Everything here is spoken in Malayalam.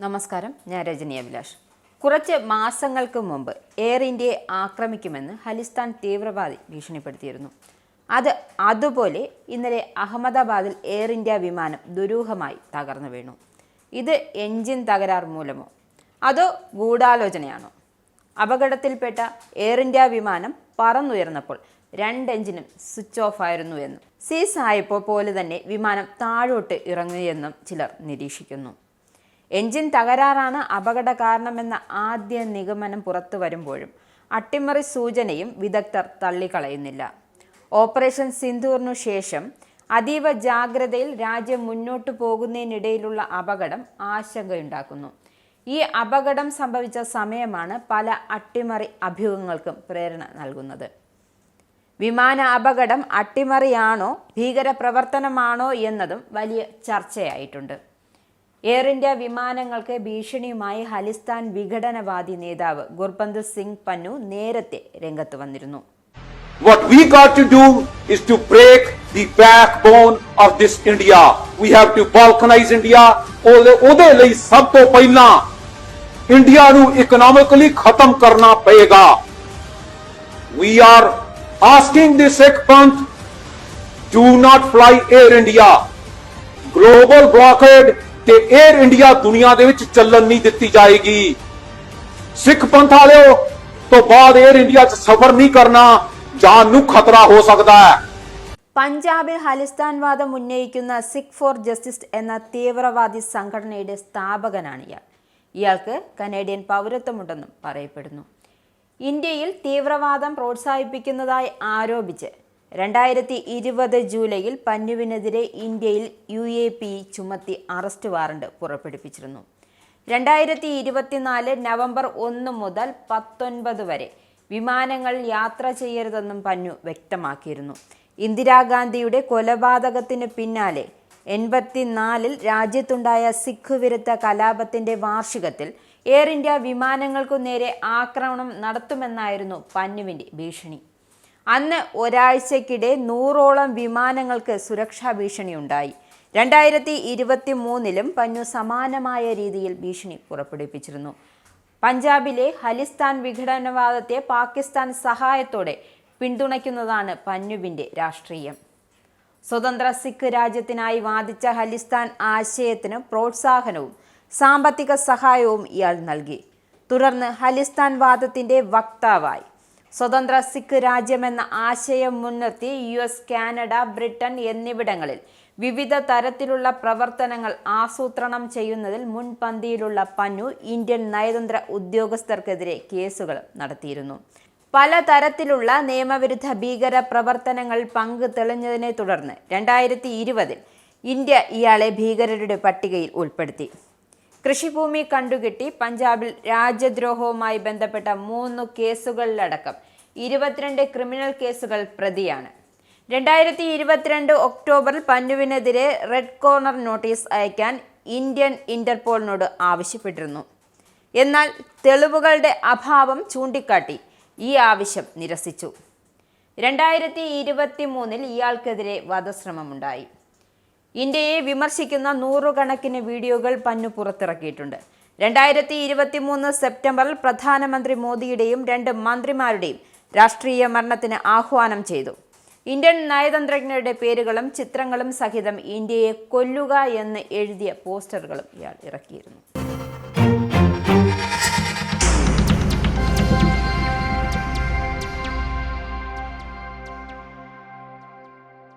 നമസ്കാരം, ഞാൻ രജനി അഭിലാഷ്. കുറച്ച് മാസങ്ങൾക്ക് മുമ്പ് എയർ ഇന്ത്യയെ ആക്രമിക്കുമെന്ന് ഖലിസ്ഥാൻ തീവ്രവാദി ഭീഷണിപ്പെടുത്തിയിരുന്നു. അതുപോലെ ഇന്നലെ അഹമ്മദാബാദിൽ എയർ ഇന്ത്യ വിമാനം ദുരൂഹമായി തകർന്നു വീണു. ഇത് എൻജിൻ തകരാർ മൂലമോ അതോ ഗൂഢാലോചനയാണോ? അപകടത്തിൽപ്പെട്ട എയർ ഇന്ത്യ വിമാനം പറന്നുയർന്നപ്പോൾ 2 എഞ്ചിനും സ്വിച്ച് ഓഫ് ആയിരുന്നു എന്നും സീസ് ആയപ്പോൾ പോലെ തന്നെ വിമാനം താഴോട്ട് ഇറങ്ങിയെന്നും ചിലർ നിരീക്ഷിക്കുന്നു. എൻജിൻ തകരാറാണ് അപകട കാരണമെന്ന ആദ്യ നിഗമനം പുറത്തു വരുമ്പോഴും അട്ടിമറി സൂചനയും വിദഗ്ധർ തള്ളിക്കളയുന്നില്ല. ഓപ്പറേഷൻ സിന്ദൂറിനു ശേഷം അതീവ ജാഗ്രതയിൽ രാജ്യം മുന്നോട്ടു പോകുന്നതിനിടയിലുള്ള അപകടം ആശങ്കയുണ്ടാക്കുന്നു. ഈ അപകടം സംഭവിച്ച സമയമാണ് പല അട്ടിമറി അഭ്യൂഹങ്ങൾക്കും പ്രേരണ നൽകുന്നത്. വിമാന അപകടം അട്ടിമറിയാണോ ഭീകരപ്രവർത്തനമാണോ എന്നതും വലിയ ചർച്ചയായിട്ടുണ്ട്. എയർ ഇന്ത്യ വിമാനങ്ങൾക്ക് ഭീഷണിയുമായി ഖലിസ്ഥാൻ വിഘടനവാദി നേതാവ് ഗുർബന്ത് സിംഗ് പന്നു നേരത്തെ രംഗത്ത് വന്നിരുന്നു. What we got to do is to break the backbone of this India. We have to balkanize India. ਉਹਦੇ ਲਈ ਸਭ ਤੋਂ ਪਹਿਲਾਂ ਇੰਡੀਆ ਨੂੰ ਇਕਨੋਮਿਕਲੀ ਖਤਮ ਕਰਨਾ ਪਏਗਾ. We are asking the Sikh Panth, do not fly Air India. Global blockade ਤੇ 에ਅਰ ਇੰਡੀਆ ਦੁਨੀਆ ਦੇ ਵਿੱਚ ਚੱਲਣ ਨਹੀਂ ਦਿੱਤੀ ਜਾਏਗੀ. ਸਿੱਖ ਪੰਥ ਵਾਲਿਓ ਤੋਂ ਬਾਅਦ 에ਅਰ ਇੰਡੀਆ 'ਚ ਸਫ਼ਰ ਨਹੀਂ ਕਰਨਾ, ਜਾਨ ਨੂੰ ਖਤਰਾ ਹੋ ਸਕਦਾ ਹੈ. പഞ്ചാബിൽ ഖലിസ്ഥാൻ വാദം ഉന്നയിക്കുന്ന സിഖ് ഫോർ ജസ്റ്റിസ് എന്ന തീവ്രവാദി സംഘടനയുടെ സ്ഥാപകനാണ് ഇയാൾക്ക് കനേഡിയൻ പൗരത്വമുണ്ടെന്നും പറയപ്പെടുന്നു. ഇന്ത്യയിൽ തീവ്രവാദം പ്രോത്സാഹിപ്പിക്കുന്നതായി ആരോപിച്ച് 2020 ജൂലൈയിൽ പന്നുവിനെതിരെ ഇന്ത്യയിൽ UAP ചുമത്തി അറസ്റ്റ് വാറണ്ട് പുറപ്പെടുവിച്ചിരുന്നു. 2024 നവംബർ 1 മുതൽ 19 വരെ വിമാനങ്ങൾ യാത്ര ചെയ്യരുതെന്നും പന്നു വ്യക്തമാക്കിയിരുന്നു. ഇന്ദിരാഗാന്ധിയുടെ കൊലപാതകത്തിന് പിന്നാലെ 84-ൽ രാജ്യത്തുണ്ടായ സിഖ് വിരുദ്ധ കലാപത്തിന്റെ വാർഷികത്തിൽ എയർ ഇന്ത്യ വിമാനങ്ങൾക്കു നേരെ ആക്രമണം നടത്തുമെന്നായിരുന്നു പന്നുവിന്റെ ഭീഷണി. അന്ന് ഒരാഴ്ചക്കിടെ 100ഓളം വിമാനങ്ങൾക്ക് സുരക്ഷാ ഭീഷണിയുണ്ടായി. 2023-ലും പന്നു സമാനമായ രീതിയിൽ ഭീഷണി പുറപ്പെടുവിച്ചിരുന്നു. പഞ്ചാബിലെ ഖലിസ്ഥാൻ വിഘടനവാദത്തെ പാകിസ്ഥാൻ സഹായത്തോടെ പിന്തുണയ്ക്കുന്നതാണ് പന്നുവിന്റെ രാഷ്ട്രീയം. സ്വതന്ത്ര സിഖ് രാജ്യത്തിനായി വാദിച്ച ഖലിസ്ഥാൻ ആശയത്തിന് പ്രോത്സാഹനവും സാമ്പത്തിക സഹായവും ഇയാൾ നൽകി. തുടർന്ന് ഖലിസ്ഥാൻ വാദത്തിന്റെ വക്താവായി. സ്വതന്ത്ര സിഖ് രാജ്യമെന്ന ആശയം മുൻനിർത്തി US, കാനഡ, ബ്രിട്ടൻ എന്നിവിടങ്ങളിൽ വിവിധ തരത്തിലുള്ള പ്രവർത്തനങ്ങൾ ആസൂത്രണം ചെയ്യുന്നതിൽ മുൻപന്തിയിലുള്ള പന്നു ഇന്ത്യൻ നയതന്ത്ര ഉദ്യോഗസ്ഥർക്കെതിരെ കേസുകൾ നടത്തിയിരുന്നു. പല തരത്തിലുള്ള നിയമവിരുദ്ധ ഭീകര പ്രവർത്തനങ്ങൾ പങ്ക് തെളിഞ്ഞതിനെ തുടർന്ന് 2020-ൽ ഇന്ത്യ ഇയാളെ ഭീകരരുടെ പട്ടികയിൽ ഉൾപ്പെടുത്തി. കൃഷിഭൂമി കണ്ടുകെട്ടി പഞ്ചാബിൽ രാജ്യദ്രോഹവുമായി ബന്ധപ്പെട്ട 3 കേസുകളിലടക്കം 22 ക്രിമിനൽ കേസുകൾ പ്രതിയാണ്. 2022 ഒക്ടോബറിൽ പന്നുവിനെതിരെ റെഡ് കോർണർ നോട്ടീസ് അയക്കാൻ ഇന്ത്യൻ ഇന്റർപോളിനോട് ആവശ്യപ്പെട്ടിരുന്നു. എന്നാൽ തെളിവുകളുടെ അഭാവം ചൂണ്ടിക്കാട്ടി ഈ ആവശ്യം നിരസിച്ചു. 2023-ൽ ഇയാൾക്കെതിരെ വധശ്രമമുണ്ടായി. ഇന്ത്യയെ വിമർശിക്കുന്ന 100 കണക്കിന് വീഡിയോകൾ പന്നു പുറത്തിറക്കിയിട്ടുണ്ട്. 2023 സെപ്റ്റംബറിൽ പ്രധാനമന്ത്രി മോദിയുടെയും 2 മന്ത്രിമാരുടെയും രാഷ്ട്രീയ മരണത്തിന് ആഹ്വാനം ചെയ്തു. ഇന്ത്യൻ നയതന്ത്രജ്ഞരുടെ പേരുകളും ചിത്രങ്ങളും സഹിതം ഇന്ത്യയെ കൊല്ലുക എന്ന് എഴുതിയ പോസ്റ്ററുകളും ഇയാൾ ഇറക്കിയിരുന്നു.